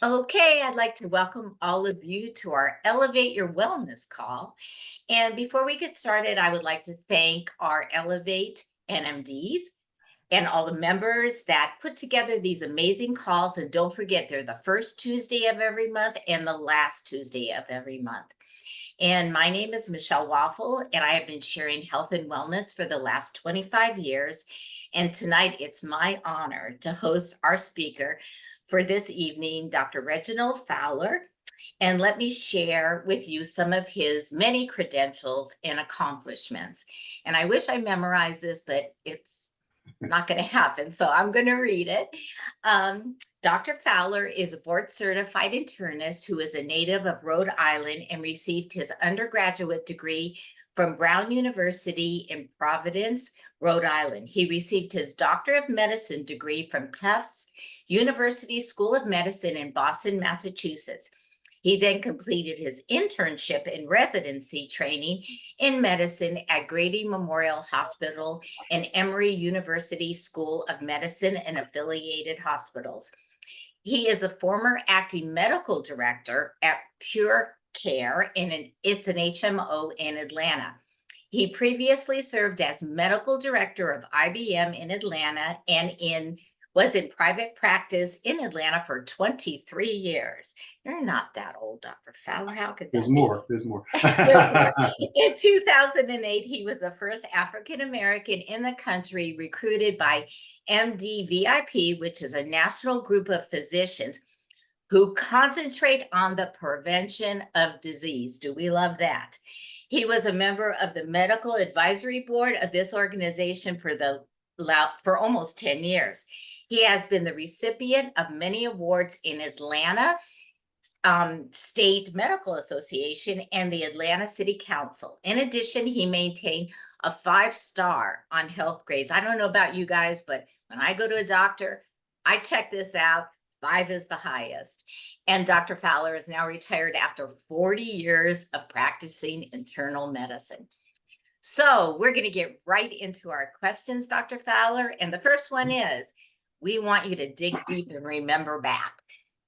Okay, I'd like to welcome all of you to our Elevate Your Wellness call. And before we get started, I would like to thank our Elevate NMDs and all the members that put together these amazing calls. And don't forget, they're the first Tuesday of every month and the last Tuesday of every month. And my name is Michelle Waffle, and I have been sharing health and wellness for the last 25 years. And tonight it's my honor to host our speaker for this evening, Dr. Reginald Fowler. And let me share with you some of his many credentials and accomplishments. And I wish I memorized this, but it's not going to happen. So I'm going to read it. Dr. Fowler is a board certified internist who is a native of Rhode Island and received his undergraduate degree from Brown University in Providence, Rhode Island. He received his Doctor of Medicine degree from Tufts University School of Medicine in Boston, Massachusetts. He then completed his internship and residency training in medicine at Grady Memorial Hospital and Emory University School of Medicine and affiliated hospitals. He is a former acting medical director at Pure Care, and it's an HMO in Atlanta. He previously served as medical director of IBM in Atlanta and was in private practice in Atlanta for 23 years. You're not that old, Dr. Fowler. How could There's that be? more. There's more. There's more. In 2008, he was the first African American in the country recruited by MDVIP, which is a national group of physicians who concentrate on the prevention of disease. Do we love that? He was a member of the medical advisory board of this organization for almost 10 years. He has been the recipient of many awards in Atlanta State Medical Association and the Atlanta City Council. In addition, he maintained a 5-star on health grades. I don't know about you guys, but when I go to a doctor, I check this out. 5 is the highest. And Dr. Fowler is now retired after 40 years of practicing internal medicine. So we're going to get right into our questions, Dr. Fowler. And the first one is, we want you to dig deep and remember back.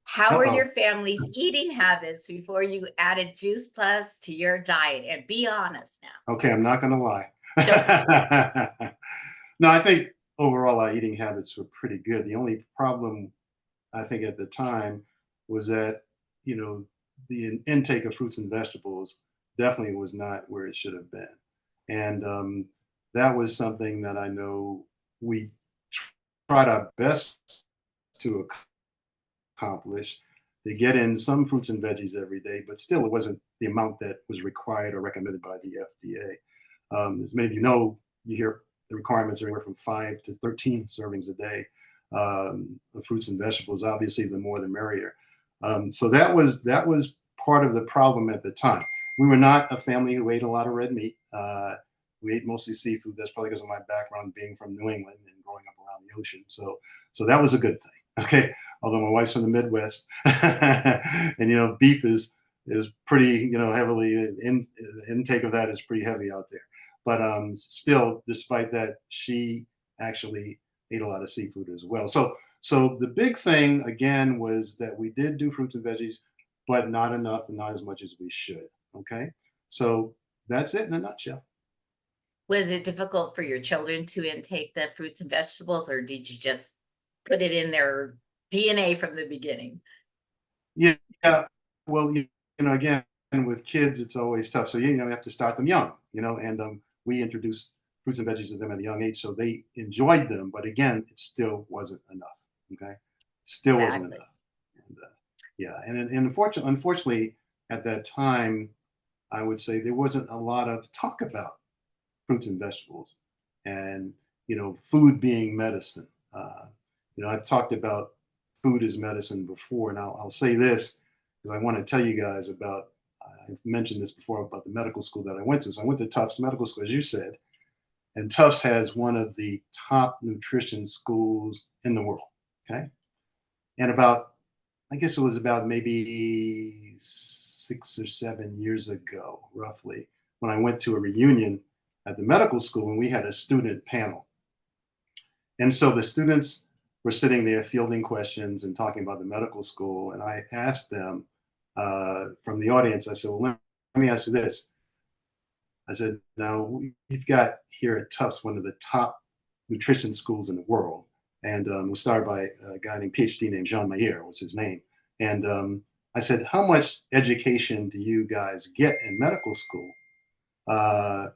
How were your family's eating habits before you added Juice Plus to your diet? And be honest now. Okay, I'm not going to lie. No, I think overall our eating habits were pretty good. The only problem I think at the time was that, the intake of fruits and vegetables definitely was not where it should have been. And that was something that I know we tried our best to accomplish, to get in some fruits and veggies every day, but still it wasn't the amount that was required or recommended by the FDA. As many of you know, you hear the requirements are anywhere from 5 to 13 servings a day of fruits and vegetables. Obviously, the more the merrier. So that was part of the problem at the time. We were not a family who ate a lot of red meat. We ate mostly seafood. That's probably because of my background being from New England and growing up around the ocean. So that was a good thing. Okay, although my wife's from the Midwest, and beef is pretty heavily intake of that is pretty heavy out there. But still, despite that, she actually ate a lot of seafood as well. So the big thing again was that we did do fruits and veggies, but not enough and not as much as we should. Okay, so that's it in a nutshell. Was it difficult for your children to intake the fruits and vegetables, or did you just put it in their DNA from the beginning? Yeah. Well, again, with kids, it's always tough. So you have to start them young. And we introduced fruits and veggies to them at a young age, so they enjoyed them. But again, it still wasn't enough. Okay, still wasn't Exactly. enough. And yeah, and unfortunately, at that time, I would say there wasn't a lot of talk about fruits and vegetables, and food being medicine. I've talked about food as medicine before, and I'll say this because I want to tell you guys about. I've mentioned this before about the medical school that I went to. So I went to Tufts Medical School, as you said, and Tufts has one of the top nutrition schools in the world. Okay, and I guess it was about maybe 6 or 7 years ago, roughly, when I went to a reunion at the medical school and we had a student panel. And so the students were sitting there fielding questions and talking about the medical school. And I asked them from the audience, I said, well, let me ask you this. I said, now we've got here at Tufts one of the top nutrition schools in the world. And it was started by a guy named PhD named Jean Mayer was his name. And I said, how much education do you guys get in medical school uh,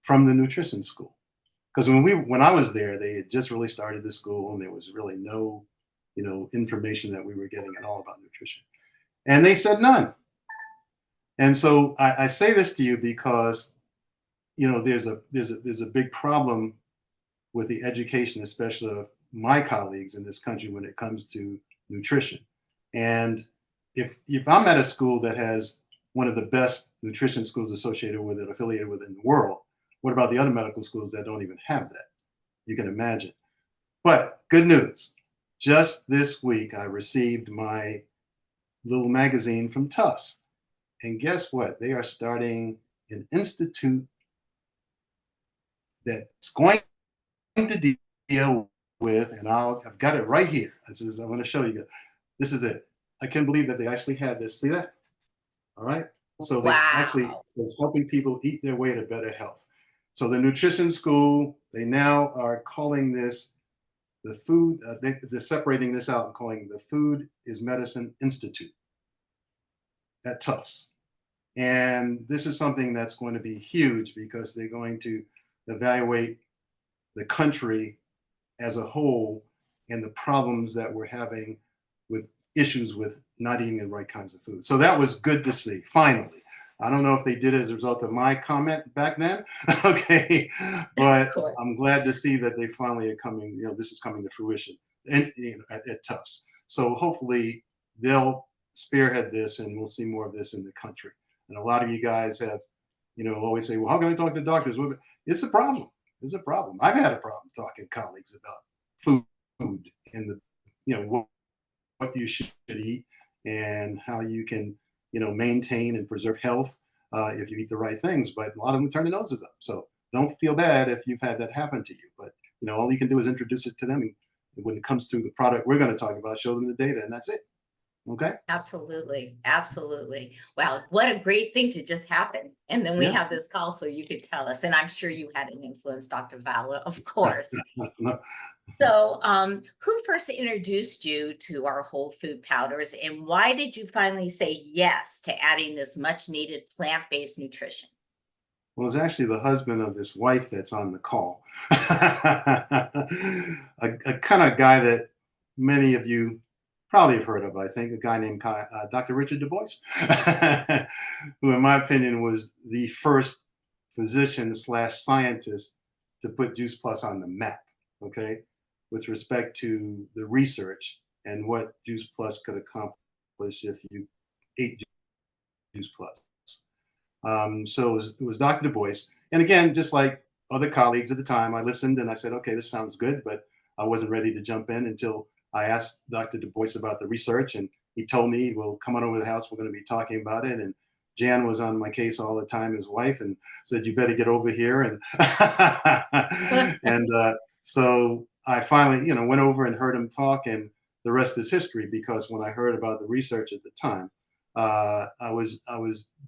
from the nutrition school? Because when I was there, they had just really started the school, and there was really no, information that we were getting at all about nutrition. And they said none. And so I say this to you because there's a big problem with the education, especially of my colleagues in this country, when it comes to nutrition. And if I'm at a school that has one of the best nutrition schools associated with it, affiliated with it in the world, what about the other medical schools that don't even have that? You can imagine. But good news. Just this week, I received my little magazine from Tufts. And guess what? They are starting an institute that's going to deal with, and I've got it right here. I'm going to show you. This is it. I can't believe that they actually had this. See that? All right. So they actually Wow. it's helping people eat their way to better health. So the nutrition school, they now are calling this the food. They're separating this out and calling the Food is Medicine Institute at Tufts. And this is something that's going to be huge because they're going to evaluate the country as a whole and the problems that we're having with issues with not eating the right kinds of food. So that was good to see, finally. I don't know if they did it as a result of my comment back then, okay, Of but I'm course. glad to see that they finally are coming, this is coming to fruition at Tufts. So hopefully they'll spearhead this and we'll see more of this in the country. And a lot of you guys have, always say, well, how can I talk to doctors? It's a problem. It's a problem. I've had a problem talking to colleagues about food and what you should eat and how you can, maintain and preserve health if you eat the right things. But a lot of them turn their noses up. So don't feel bad if you've had that happen to you. But all you can do is introduce it to them. And when it comes to the product we're going to talk about, show them the data, and that's it. Okay. Absolutely. Absolutely. Wow. What a great thing to just happen. And then we Yeah. have this call so you could tell us. And I'm sure you had an influence, Dr. Fowler, of course. No, So, who first introduced you to our whole food powders, and why did you finally say yes to adding this much needed plant-based nutrition? well, it's actually the husband of this wife that's on the call. a kind of guy that many of you probably have heard of, I think, a guy named Dr. Richard Du Bois, who, in my opinion, was the first physician slash scientist to put Juice Plus on the map, okay, with respect to the research and what Juice Plus could accomplish if you ate Juice Plus. So it was Dr. Du Bois. And again, just like other colleagues at the time, I listened and I said, okay, this sounds good, but I wasn't ready to jump in until I asked Dr. Du Bois about the research. And he told me, well, come on over to the house. We're going to be talking about it. And Jan was on my case all the time, his wife, and said, you better get over here. And, and so I finally, went over and heard him talk. And the rest is history, because when I heard about the research at the time, I was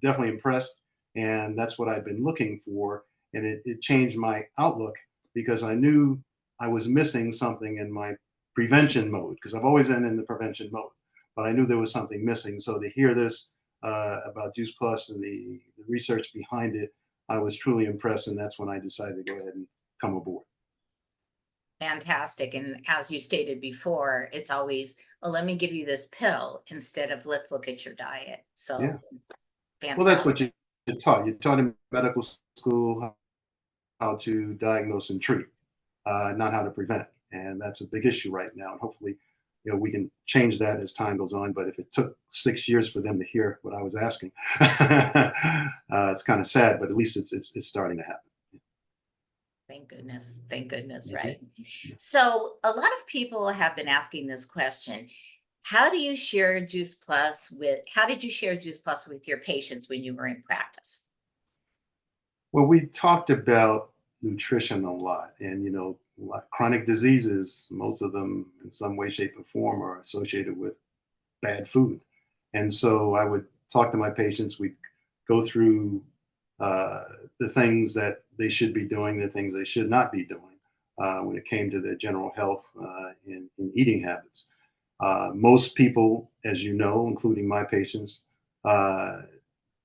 definitely impressed, and that's what I've been looking for. And it changed my outlook because I knew I was missing something in my prevention mode, because I've always been in the prevention mode, but I knew there was something missing. So to hear this about Juice Plus and the research behind it, I was truly impressed, and that's when I decided to go ahead and come aboard. Fantastic. And as you stated before, it's always, well, let me give you this pill instead of let's look at your diet. Yeah. So Well, that's what fantastic. you're taught. You're taught in medical school how to diagnose and treat, not how to prevent. And that's a big issue right now. And hopefully, we can change that as time goes on. But if it took 6 years for them to hear what I was asking, it's kind of sad. But at least it's starting to happen. Thank goodness. Thank goodness, Mhm. right? So, a lot of people have been asking this question. How did you share Juice Plus with your patients when you were in practice? Well, we talked about nutrition a lot, and like chronic diseases, most of them in some way, shape, or form are associated with bad food. And so I would talk to my patients. We'd go through uh, the things that they should be doing, the things they should not be doing when it came to their general health and eating habits. Most people, as you know, including my patients, uh,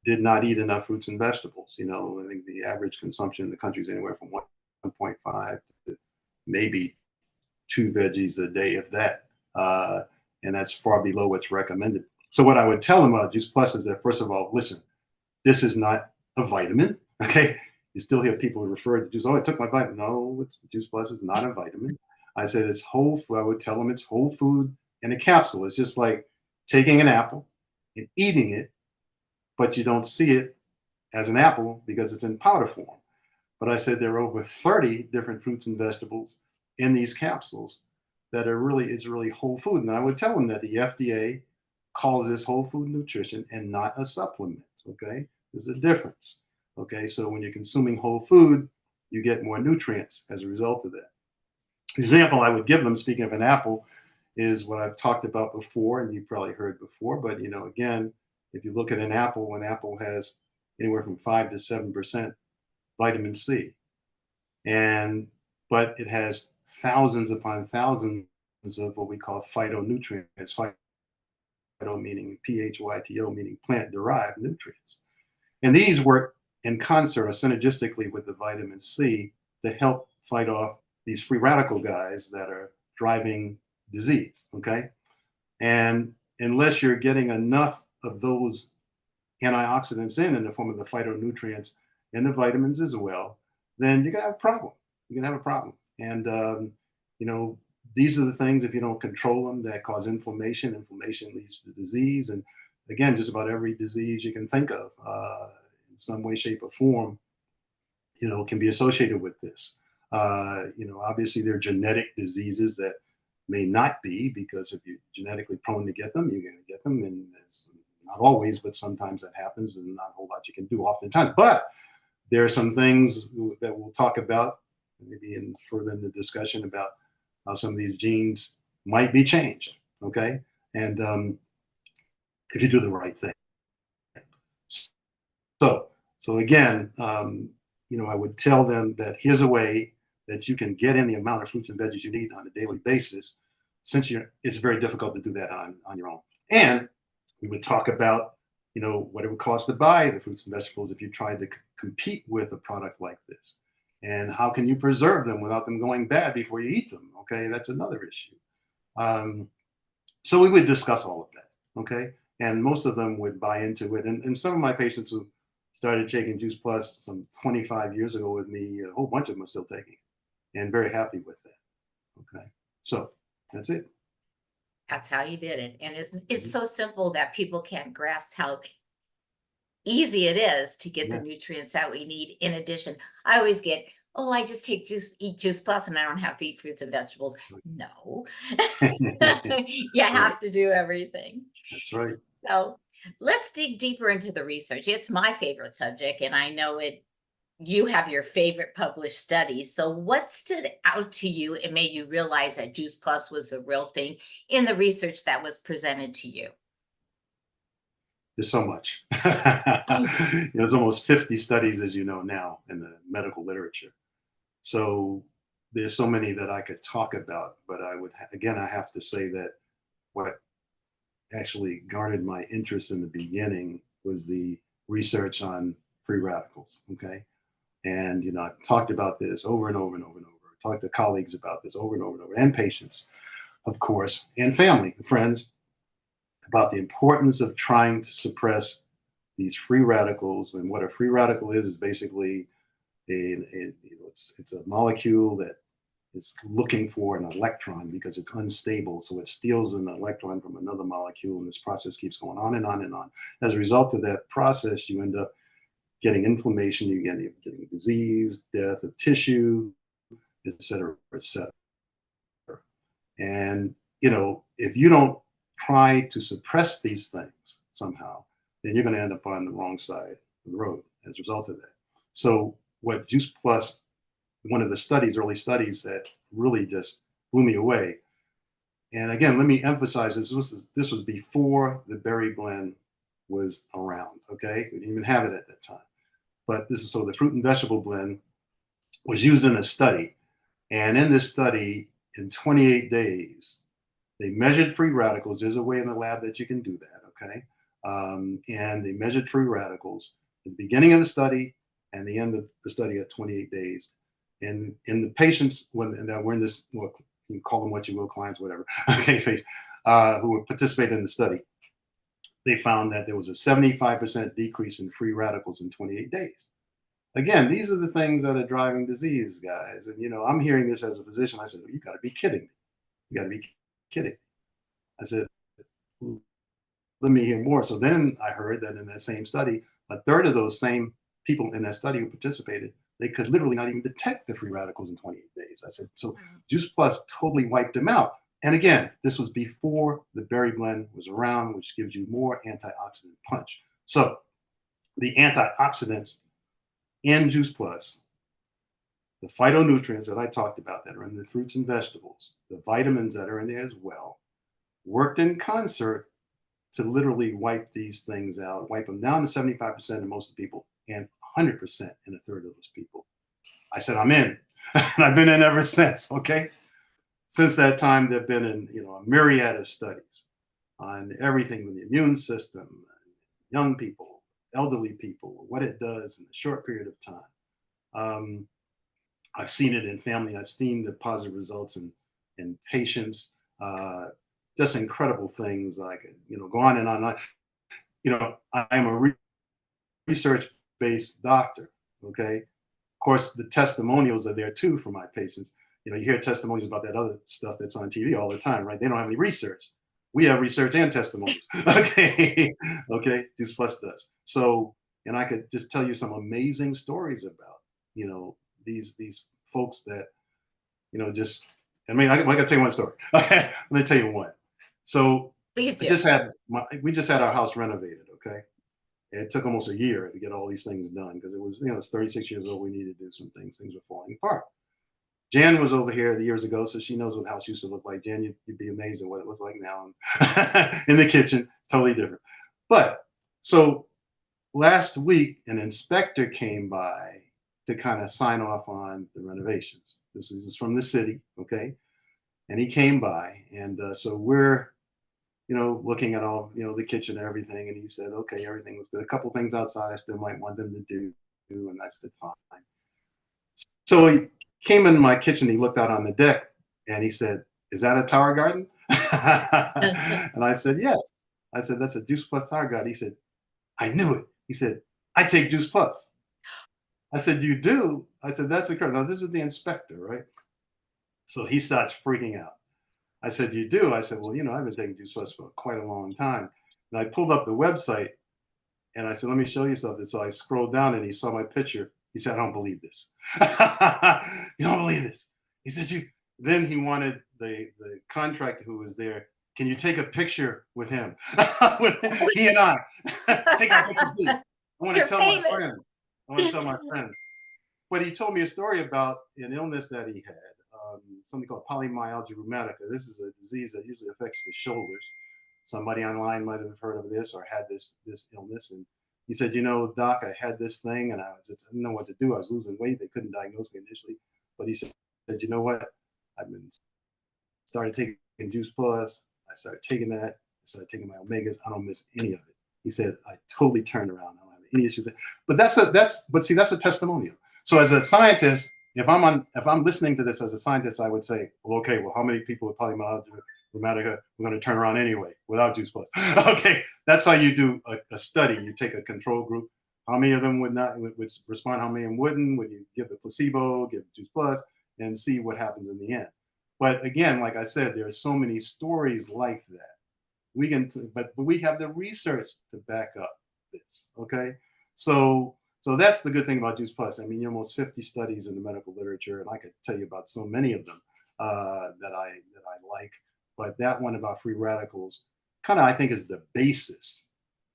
did not eat enough fruits and vegetables. I think the average consumption in the country is anywhere from 1.5 to maybe two veggies a day, if that. And that's far below what's recommended. So, what I would tell them about Juice Plus is that, first of all, listen, this is not a vitamin. Okay. You still hear people refer to juice. Oh, I took my vitamin. No, Juice Plus is not a vitamin. I said it's whole food. I would tell them it's whole food in a capsule. It's just like taking an apple and eating it, but you don't see it as an apple because it's in powder form. But I said there are over 30 different fruits and vegetables in these capsules that are really, it's really whole food. And I would tell them that the FDA calls this whole food nutrition and not a supplement. Okay. There's a difference. Okay. So when you're consuming whole food, you get more nutrients as a result of that. The example I would give them, speaking of an apple, is what I've talked about before, and you've probably heard before. But again, if you look at an apple has anywhere from 5 to 7% vitamin C, and but it has thousands upon thousands of what we call phytonutrients. Phyto meaning PHYTO meaning plant derived nutrients, and these work in concert or synergistically with the vitamin C to help fight off these free radical guys that are driving disease. Okay, and unless you're getting enough of those antioxidants in the form of the phytonutrients and the vitamins as well, then you're gonna have a problem. You're gonna have a problem. And you know, these are the things, if you don't control them, that cause inflammation. Inflammation leads to disease, and again, just about every disease you can think of, in some way, shape, or form, can be associated with this. Obviously, there are genetic diseases that may not be, because if you're genetically prone to get them, you're going to get them, and it's not always, but sometimes that happens, and not a whole lot you can do oftentimes. But there are some things that we'll talk about, maybe further in the discussion, about how some of these genes might be changed. Okay, and if you do the right thing. So, so again, I would tell them that here's a way that you can get in the amount of fruits and veggies you need on a daily basis, since it's very difficult to do that on your own. And we would talk about, what it would cost to buy the fruits and vegetables if you tried to compete with a product like this, and how can you preserve them without them going bad before you eat them. Okay, that's another issue. Um, so we would discuss all of that. Okay, and most of them would buy into it. And some of my patients who started taking Juice Plus some 25 years ago with me, a whole bunch of them are still taking it and very happy with that. Okay, so that's it. That's how you did it. And it's Mhm. so simple that people can't grasp how easy it is to get the Yeah. nutrients that we need. In addition, I always get, oh, I just eat Juice Plus and I don't have to eat fruits and vegetables. No, you Right. have to do everything. That's right. So let's dig deeper into the research. It's my favorite subject, and I know it. You have your favorite published studies. So, what stood out to you and made you realize that Juice Plus was a real thing in the research that was presented to you? There's so much. Oh, There's almost 50 studies, as you know, now in the medical literature. So there's so many that I could talk about, but again, I have to say that what actually garnered my interest in the beginning was the research on free radicals. Okay. And, I've talked about this over and over and over and over. Talked to colleagues about this over and over and over, and patients, of course, and family, and friends, about the importance of trying to suppress these free radicals. And what a free radical is basically it's a molecule that is looking for an electron because it's unstable. So it steals an electron from another molecule, and this process keeps going on and on and on. As a result of that process, you end up getting inflammation, you getting disease, death of tissue, et cetera, et cetera. And, if you don't try to suppress these things somehow, then you're going to end up on the wrong side of the road as a result of that. So, what Juice Plus, one of the studies, early studies that really just blew me away. And again, let me emphasize this was before the berry blend was around. Okay, we didn't even have it at that time. But this is so the fruit and vegetable blend was used in a study, and in this study, in 28 days, they measured free radicals. There's a way in the lab that you can do that. Okay, and they measured free radicals at the beginning of the study and the end of the study at 28 days. And in the patients that were in this, well, you call them what you will, clients, whatever, okay, who were participating in the study, they found that there was a 75% decrease in free radicals in 28 days. Again, these are the things that are driving disease, guys. And I'm hearing this as a physician. I said, "You got to be kidding me! You got to be kidding!" I said, "Let me hear more." So then I heard that in that same study, a third of those same people in that study who participated, they could literally not even detect the free radicals in 28 days. I said, so Wow. Juice Plus totally wiped them out. And again, this was before the berry blend was around, which gives you more antioxidant punch. So the antioxidants in Juice Plus, the phytonutrients that I talked about that are in the fruits and vegetables, the vitamins that are in there as well, worked in concert to literally wipe these things out, wipe them down to 75% in most of the people and 100% in a third of those people. I said, I'm in. And I've been in ever since. Okay. Since that time, there have been a myriad of studies on everything with the immune system, young people, elderly people, what it does in a short period of time. Um, I've seen it in family. I've seen the positive results in patients. Just incredible things. Like go on and on. I am a research-based doctor. Okay, of course, the testimonials are there too for my patients. You hear testimonials about that other stuff that's on TV all the time, right? They don't have any research. We have research and testimonials. Okay, okay, Juice Plus does. So, and I could just tell you some amazing stories about these folks that just. I mean, I got to tell you one story. Okay, let me tell you one. So, Please I do. just had we just had our house renovated. Okay, it took almost a year to get all these things done because it was, it's 36 years old. We needed to do some things. Things were falling apart. Jan was over here years ago, so she knows what the house used to look like. Jan, you'd be amazed at what it looks like now in the kitchen. Totally different. But so last week, an inspector came by to kind of sign off on the renovations. This is from the city, okay? And he came by, and so we're looking at all, the kitchen and everything. And he said, okay, everything was good. A couple things outside I still might want them to do. And I said, fine. So he came in my kitchen. He looked out on the deck and he said, is that a tower garden? And I said, yes. I said, that's a Juice Plus tower garden. He said, I knew it. He said, I take Juice Plus. I said, you do? I said, that's incredible. Now, this is the inspector, right? So he starts freaking out. I said, you do? I said, well, I've been taking Juice Plus for quite a long time. And I pulled up the website and I said, let me show you something. So I scrolled down and he saw my picture. He said, I don't believe this. You don't believe this. He said, then he wanted the contractor who was there. Can you take a picture with him? With he and I. Take a picture, please. I want to You're tell my famous. friends. I want to tell my friends. But he told me a story about an illness that he had, something called polymyalgia rheumatica. This is a disease that usually affects the shoulders. Somebody online might have heard of this or had this illness. And he said, Doc, I had this thing and I didn't know what to do. I was losing weight. They couldn't diagnose me initially. But he said, you know what? I've been started taking Juice Plus. I started taking that. I started taking my omegas. I don't miss any of it. He said, I totally turned around. I don't have any issues. But that's a testimonial. So as a scientist, if I'm listening to this as a scientist, I would say, well, okay, well, how many people with polymyalgia rheumatica we're going to turn around anyway without Juice Plus? Okay, that's how you do a study. You take a control group. How many of them would respond? How many of them wouldn't? Would you give the placebo, give the Juice Plus, and see what happens in the end? But again, like I said, there are so many stories like that. But we have the research to back up this. Okay, so that's the good thing about Juice Plus. I mean, almost 50 studies in the medical literature, and I could tell you about so many of them that I like. But that one about free radicals, kind of, I think, is the basis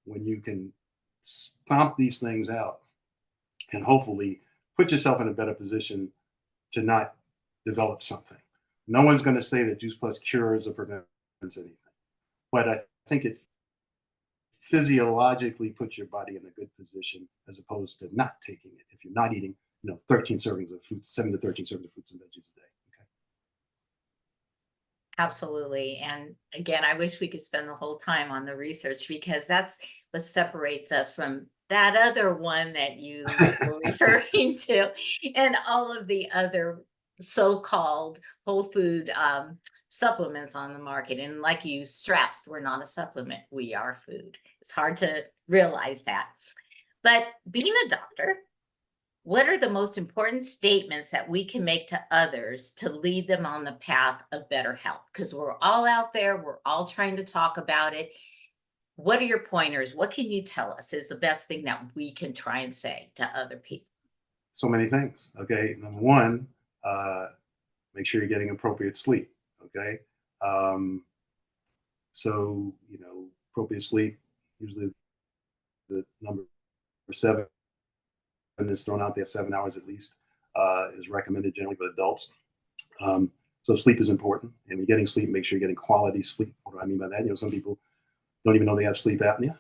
when you can stomp these things out and hopefully put yourself in a better position to not develop something. No one's going to say that Juice Plus cures or prevents anything, but I think it physiologically puts your body in a good position as opposed to not taking it. If you're not eating, 13 servings of fruits, 7 to 13 servings of fruits and veggies a day. Okay. Absolutely. And again, I wish we could spend the whole time on the research because that's what separates us from that other one that you were referring to and all of the other so-called whole food supplements on the market. And like you stressed, we're not a supplement, we are food. It's hard to realize that. But being a doctor, what are the most important statements that we can make to others to lead them on the path of better health? Because we're all out there, we're all trying to talk about it. What are your pointers? What can you tell us is the best thing that we can try and say to other people? So many things. Okay. Number one, uh, make sure you're getting appropriate sleep. Okay. Um, appropriate sleep, usually the number seven is thrown out there, 7 hours at least, is recommended generally for adults. So sleep is important. And when you're getting sleep, make sure you're getting quality sleep. What do I mean by that? Some people don't even know they have sleep apnea,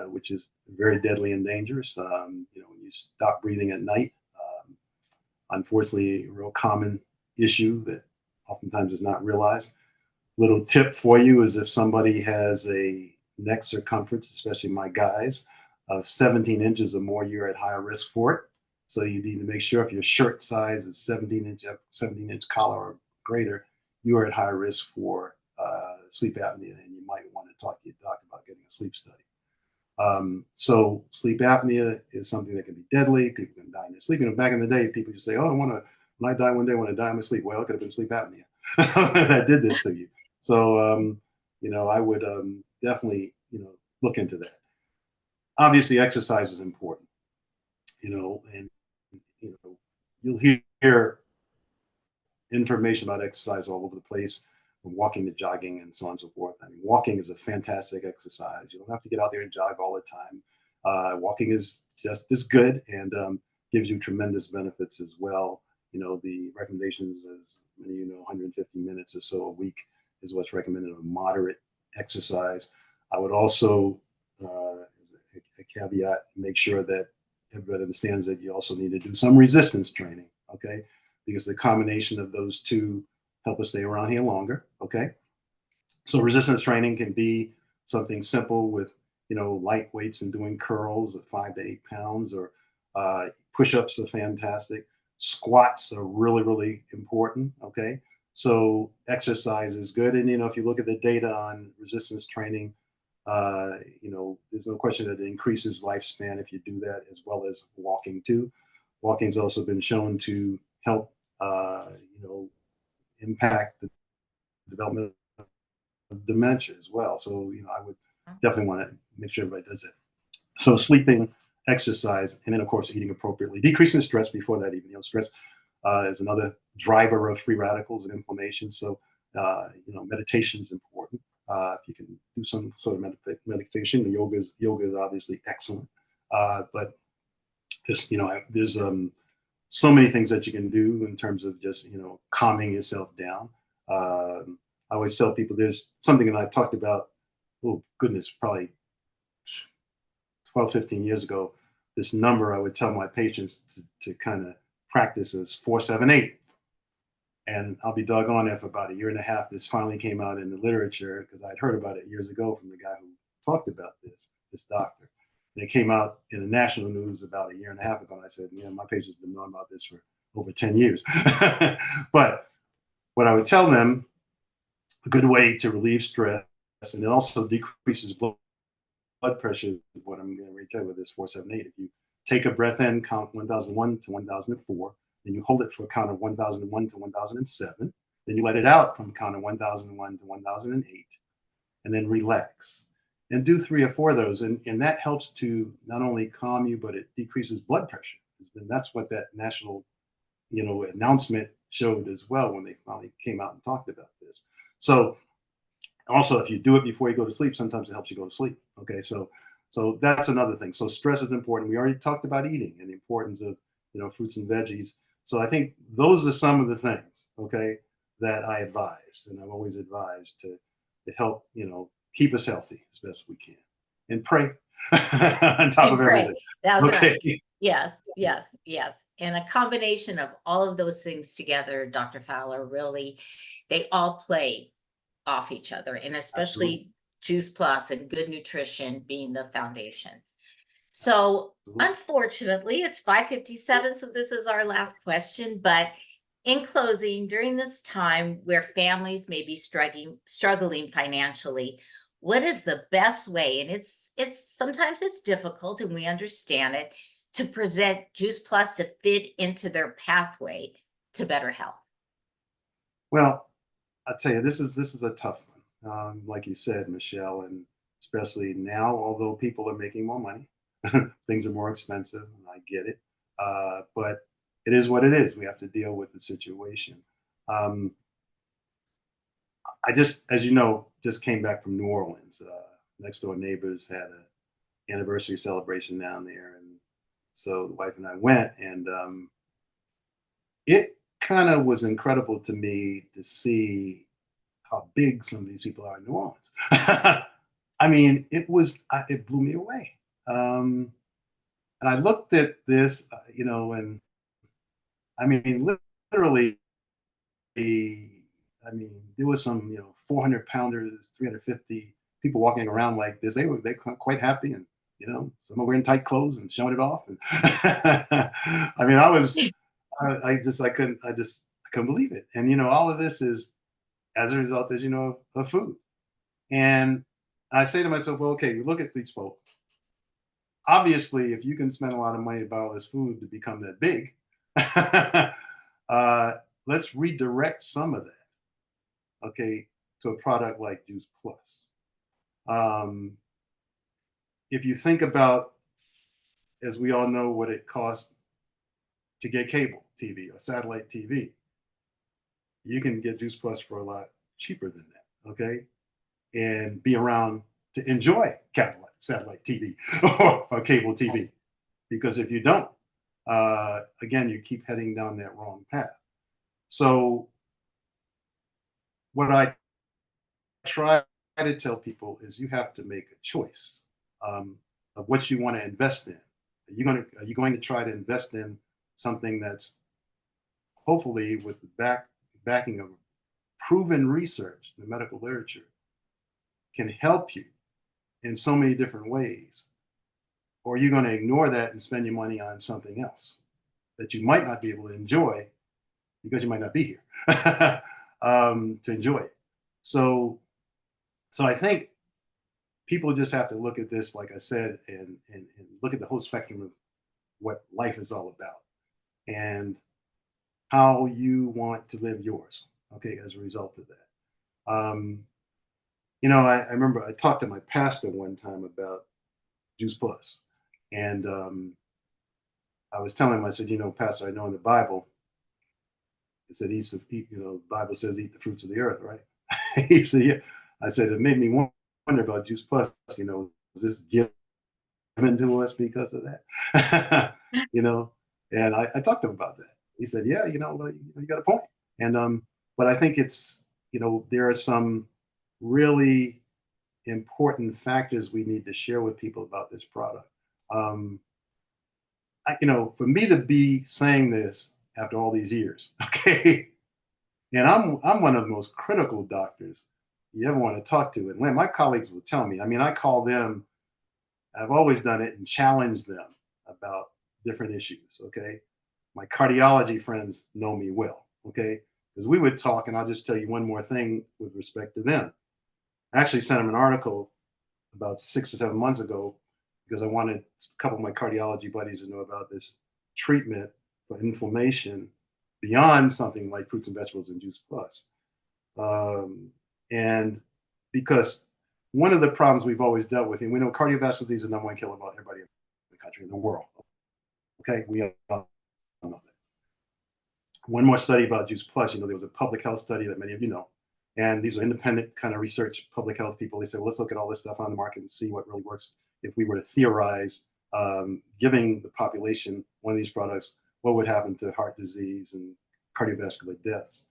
which is very deadly and dangerous. When you stop breathing at night, unfortunately, a real common issue that oftentimes is not realized. Little tip for you is if somebody has a neck circumference, especially my guys, of 17 inches or more, you're at higher risk for it. So you need to make sure if your shirt size is 17-inch collar or greater, you are at higher risk for sleep apnea, and you might want to talk to your doctor about getting a sleep study. So sleep apnea is something that can be deadly. People can die in their sleep. Back in the day, people used to say, "Oh, when I die one day, I want to die in my sleep." Well, it could have been sleep apnea that did this to you. So, I would definitely, look into that. Obviously, exercise is important, and you know, you'll hear information about exercise all over the place, from walking to jogging and so on and so forth. I mean, walking is a fantastic exercise. You don't have to get out there and jog all the time. Walking is just as good and gives you tremendous benefits as well. The recommendations, as many of 150 minutes or so a week is what's recommended of moderate exercise. I would also, a caveat, make sure that everybody understands that you also need to do some resistance training, okay? Because the combination of those two help us stay around here longer, okay? So resistance training can be something simple with, light weights and doing curls of 5 to 8 pounds, or push-ups are fantastic. Squats are really, really important, okay? So exercise is good. And, if you look at the data on resistance training, there's no question that it increases lifespan if you do that, as well as walking too. Walking's also been shown to help, uh, you know, impact the development of dementia as well. So, I would definitely want to make sure everybody does it. So sleeping, exercise, and then of course eating appropriately, decreasing stress before that even. Stress is another driver of free radicals and inflammation. So meditation is important. If you can do some sort of meditation, yoga is obviously excellent. But just there's so many things that you can do in terms of just calming yourself down. I always tell people there's something that I talked about. Oh goodness, probably 12, 15 years ago. This number I would tell my patients to kind of practice is 478. And I'll be doggone if about a year and a half this finally came out in the literature, because I'd heard about it years ago from the guy who talked about this doctor. And it came out in the national news about a year and a half ago. And I said, my patients have been knowing about this for over 10 years. But what I would tell them, a good way to relieve stress, and it also decreases blood pressure, is what I'm going to reach out with this 478. If you take a breath in, count 1001 to 1004, then you hold it for a count of 1001 to 1007. Then you let it out from count of 1001 to 1008, and then relax. And do 3 or 4 of those. And that helps to not only calm you, but it decreases blood pressure. And that's what that national announcement showed as well when they finally came out and talked about this. So also, if you do it before you go to sleep, sometimes it helps you go to sleep. Okay, so that's another thing. So stress is important. We already talked about eating and the importance of fruits and veggies. So I think those are some of the things, okay, that I advise, and I've always advised to help, keep us healthy as best we can, and pray on top And of pray. everything. That's right. Okay. Yes, yes, yes. And a combination of all of those things together, Dr. Fowler, really, they all play off each other, and Absolutely. especially Juice Plus and good nutrition being the foundation. So, Absolutely. unfortunately, it's 5:57, so this is our last question, but in closing, during this time where families may be struggling financially, what is the best way, and it's sometimes it's difficult and we understand it, to present Juice Plus to fit into their pathway to better health? Well, I'll tell you, this is a tough one. Like you said, Michelle, and especially now, although people are making more money, things are more expensive, and I get it. But it is what it is. We have to deal with the situation. Um, I just, as you know, just came back from New Orleans. Next door neighbors had an anniversary celebration down there, and so the wife and I went, and it kind of was incredible to me to see how big some of these people are in New Orleans. I mean, it blew me away. Um, and I looked at this, and I mean, literally, I mean, there was some, 400 pounders, 350 people walking around like this. They quite happy, and some are wearing tight clothes and showing it off. And I mean, I couldn't believe it. And all of this is as a result, as you know, of food. And I say to myself, well, okay, we look at these folks. Obviously, if you can spend a lot of money to buy all this food to become that big, uh, let's redirect some of that, okay, to a product like Juice Plus. Um, if you think about, as we all know, what it costs to get cable TV or satellite TV, you can get Juice Plus for a lot cheaper than that, okay? And be around to enjoy satellite TV or cable TV. Because if you don't, again, you keep heading down that wrong path. So, what I try to tell people is you have to make a choice of what you want to invest in. Are you going to try to invest in something that's hopefully with the backing of proven research in the medical literature can help you in so many different ways? Or are you going to ignore that and spend your money on something else that you might not be able to enjoy because you might not be here to enjoy it? So, so I think people just have to look at this, like I said, and look at the whole spectrum of what life is all about and how you want to live yours. Okay, as a result of that. I remember I talked to my pastor one time about Juice Plus, and I was telling him, I said, Pastor, I know in the Bible it said the Bible says eat the fruits of the earth, right? He said, yeah. I said it made me wonder about Juice Plus. Is this given to us because of that? you know, and I talked to him about that. He said, yeah, well, you got a point. And but I think it's there are some really important factors we need to share with people about this product. Um, for me to be saying this after all these years, okay, and I'm one of the most critical doctors you ever want to talk to. And when my colleagues will tell me, I mean, I call them. I've always done it and challenge them about different issues. Okay, my cardiology friends know me well. Okay, because we would talk, and I'll just tell you one more thing with respect to them. I actually sent them an article about 6 or 7 months ago because I wanted a couple of my cardiology buddies to know about this treatment for inflammation beyond something like fruits and vegetables and Juice Plus. And because one of the problems we've always dealt with, and we know cardiovascular disease is the number one killer about everybody in the country, in the world. Okay, we all know that. One more study about Juice Plus, there was a public health study that many of you know, and these are independent kind of research public health people. They said, well, let's look at all this stuff on the market and see what really works. If we were to theorize giving the population one of these products, what would happen to heart disease and cardiovascular deaths?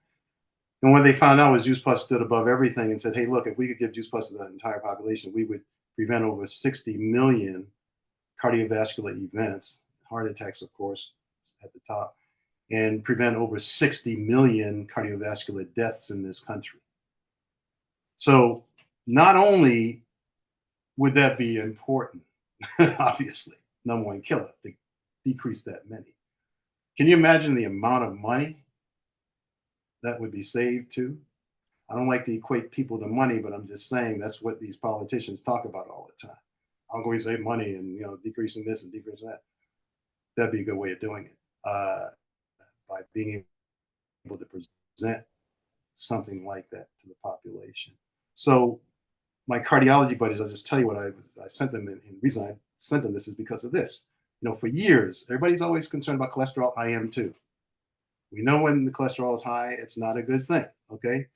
And what they found out was Juice Plus stood above everything and said, hey, look, if we could give Juice Plus to the entire population, we would prevent over 60 million cardiovascular events, heart attacks, of course, at the top, and prevent over 60 million cardiovascular deaths in this country. So not only would that be important, obviously, number one killer to decrease that many. Can you imagine the amount of money that would be saved too? I don't like to equate people to money, but I'm just saying that's what these politicians talk about all the time. I'm going to save money and decreasing this and decreasing that. That'd be a good way of doing it by being able to present something like that to the population. So my cardiology buddies, I'll just tell you what I sent them. And the reason I sent them this is because of this. For years, everybody's always concerned about cholesterol. I am too. We know when the cholesterol is high, it's not a good thing. Okay.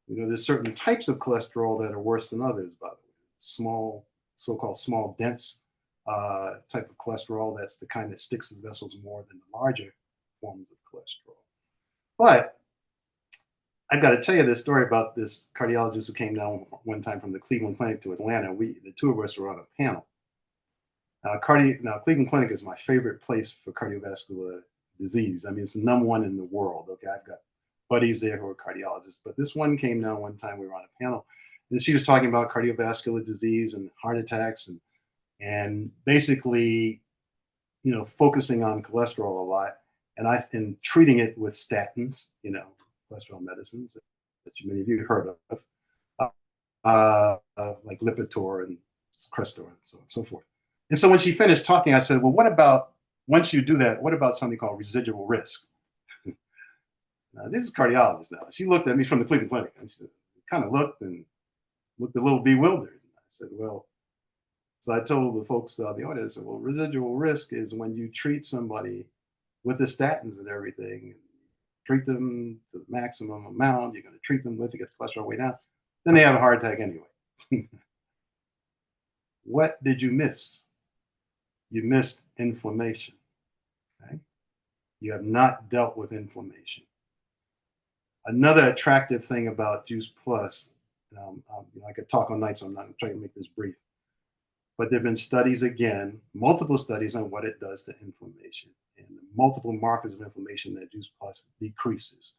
There's certain types of cholesterol that are worse than others, by the way. Small, so-called small, dense type of cholesterol. That's the kind that sticks to the vessels more than the larger forms of cholesterol. But I've got to tell you this story about this cardiologist who came down one time from the Cleveland Clinic to Atlanta. The two of us were on a panel. Now, Cleveland Clinic is my favorite place for cardiovascular disease. I mean, it's the number one in the world. Okay, I've got buddies there who are cardiologists, but this one came down one time. We were on a panel, and she was talking about cardiovascular disease and heart attacks, and basically, focusing on cholesterol a lot, and treating it with statins, cholesterol medicines that many of you heard of, like Lipitor and Crestor and so on and so forth. And so when she finished talking, I said, well, what about, once you do that, what about something called residual risk? Now, this is a cardiologist now. She looked at me from the Cleveland Clinic and she kind of looked a little bewildered. I said, well, so I told the folks, the audience, I said, well, residual risk is when you treat somebody with the statins and everything, and treat them to the maximum amount, you're going to treat them with to get the cholesterol way down, then they have a heart attack anyway. What did you miss? You missed inflammation. Okay? You have not dealt with inflammation. Another attractive thing about Juice Plus, I could talk all night, so I'm not trying to make this brief. But there have been studies, again, multiple studies on what it does to inflammation and multiple markers of inflammation that Juice Plus decreases.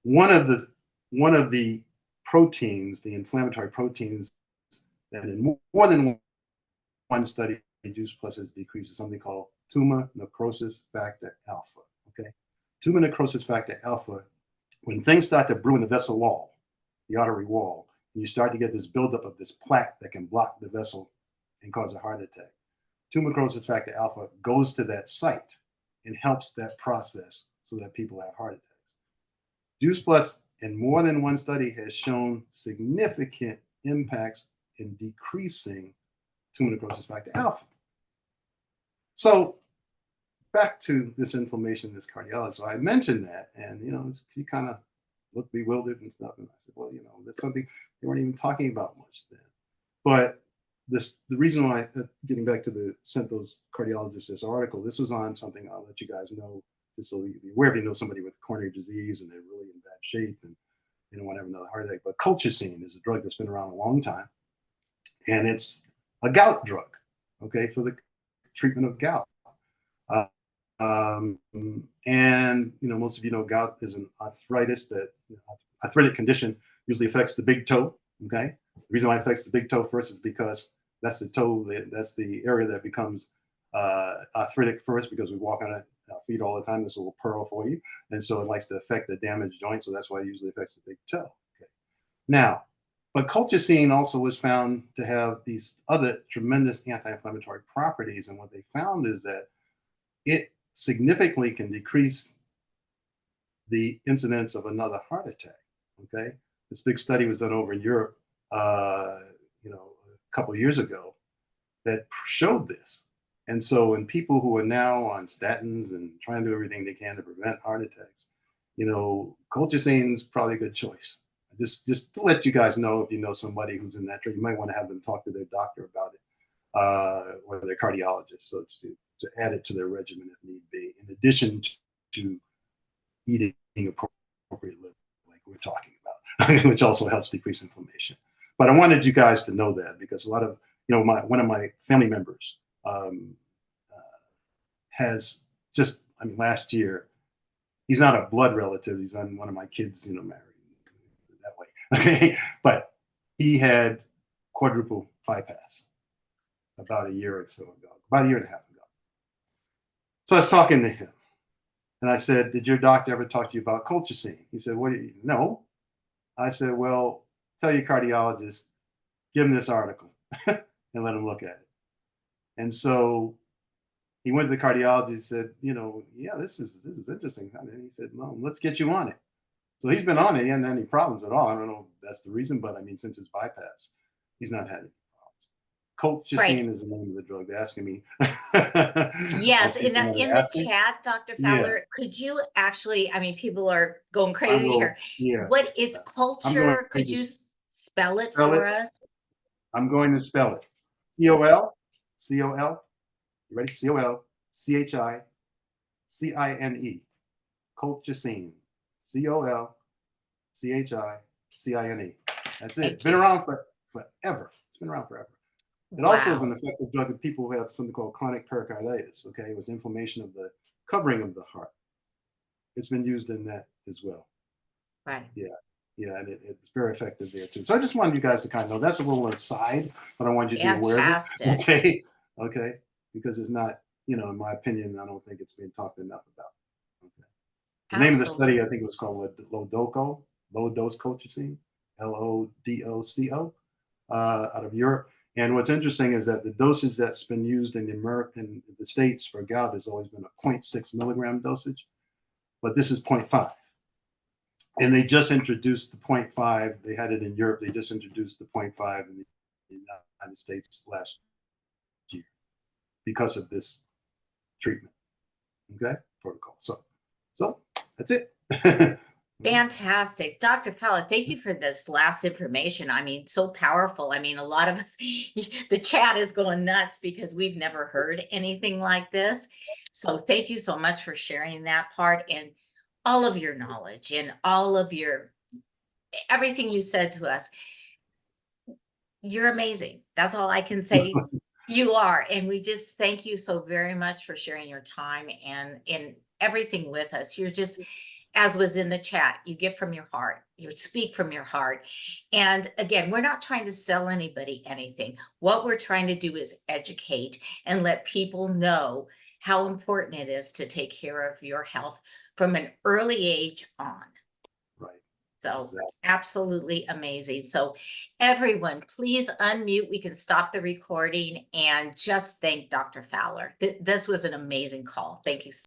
One of the proteins, the inflammatory proteins that in more than one study Juice Plus has decreased is something called tumor necrosis factor alpha. Okay, tumor necrosis factor alpha. When things start to brew in the vessel wall, the artery wall, and you start to get this buildup of this plaque that can block the vessel and cause a heart attack. Tumor necrosis factor alpha goes to that site and helps that process so that people have heart attacks. Juice Plus, in more than one study, has shown significant impacts in decreasing tumor necrosis factor alpha. So back to this inflammation, this cardiologist. So I mentioned that, and he kind of looked bewildered and stuff. And I said, well, that's something they weren't even talking about much then. But the reason why, getting back to sent those cardiologists this article, this was on something I'll let you guys know, just so you be aware if you know somebody with coronary disease and they're really in bad shape and they don't want to have another heart attack. But colchicine is a drug that's been around a long time, and it's a gout drug, okay, for the treatment of gout. And most of you know gout is an arthritic condition, usually affects the big toe. Okay, the reason why it affects the big toe first is because that's the area that becomes arthritic first, because we walk on it feet all the time. There's a little pearl for you, and so it likes to affect the damaged joint. So that's why it usually affects the big toe. Okay. Now, but colchicine also was found to have these other tremendous anti-inflammatory properties, and what they found is that it significantly can decrease the incidence of another heart attack. Okay, this big study was done over in Europe, a couple of years ago, that showed this. And so, in people who are now on statins and trying to do everything they can to prevent heart attacks, colchicine is probably a good choice. Just to let you guys know, if you know somebody who's in that, you might want to have them talk to their doctor about it, or their cardiologist, so to add it to their regimen if need be, in addition to eating appropriately. we're talking about, which also helps decrease inflammation. But I wanted you guys to know that because a lot of, one of my family members um, uh, has just, I mean, last year, he's not a blood relative. He's on one of my kids, married that way. Okay. But he had quadruple bypass about a year or so ago, about a year and a half ago. So I was talking to him and I said, "Did your doctor ever talk to you about colchicine?" He said, "What do you know?" I said, "Well, tell your cardiologist, give him this article and let him look at it." And so he went to the cardiologist and said, "Yeah, this is interesting." And he said, "No, let's get you on it." So he's been on it. He hasn't had any problems at all. I don't know if that's the reason, but I mean, since his bypass, he's not had any problems. Right. Colchicine is the name of the drug. They're asking me. I Yes, see somebody in the asking. chat, Dr. Yeah, Fowler, could you actually, I mean, people are going I crazy will. here. Yeah, What is I'm going culture? Could to you spell it spell for it. us? I'm going to spell it. COL. You ready? COLCHICINE. Colchicine. COLCHICINE. That's it. Thank Been you. around for forever. It's been around forever. It also is an Wow. effective drug in people who have something called chronic pericarditis, okay, with inflammation of the covering of the heart. It's been used in that as well. Right. Yeah. Yeah, and it's very effective there too. So I just wanted you guys to kind of know that's a little aside, but I want you to be aware of it. Fantastic. Okay. Okay. Because it's not, in my opinion, I don't think it's being talked enough about. Okay. The name of the study, Absolutely. I think it was called Lodoco, low dose colchicine, LODOCO, out of Europe. And what's interesting is that the dosage that's been used in the States for gout has always been a zero point 0.6 milligram dosage, but this is zero point 0.5. And they just introduced the zero point 0.5. They had it in Europe. They just introduced the zero point 0.5 in the United States last year because of this treatment. Okay, protocol. So that's it. Fantastic. Dr. Fowler, thank you for this last information. I mean, so powerful. I mean, a lot of us, the chat is going nuts because we've never heard anything like this. So thank you so much for sharing that part and all of your knowledge and all of your everything you said to us. You're amazing. That's all I can say. You are. And we just thank you so very much for sharing your time and in everything with us. You're just, as was in the chat, you give from your heart. You speak from your heart. And again, we're not trying to sell anybody anything. What we're trying to do is educate and let people know how important it is to take care of your health from an early age on. Right. So Exactly. absolutely amazing. So everyone, please unmute. We can stop the recording and just thank Dr. Fowler. This was an amazing call. Thank you.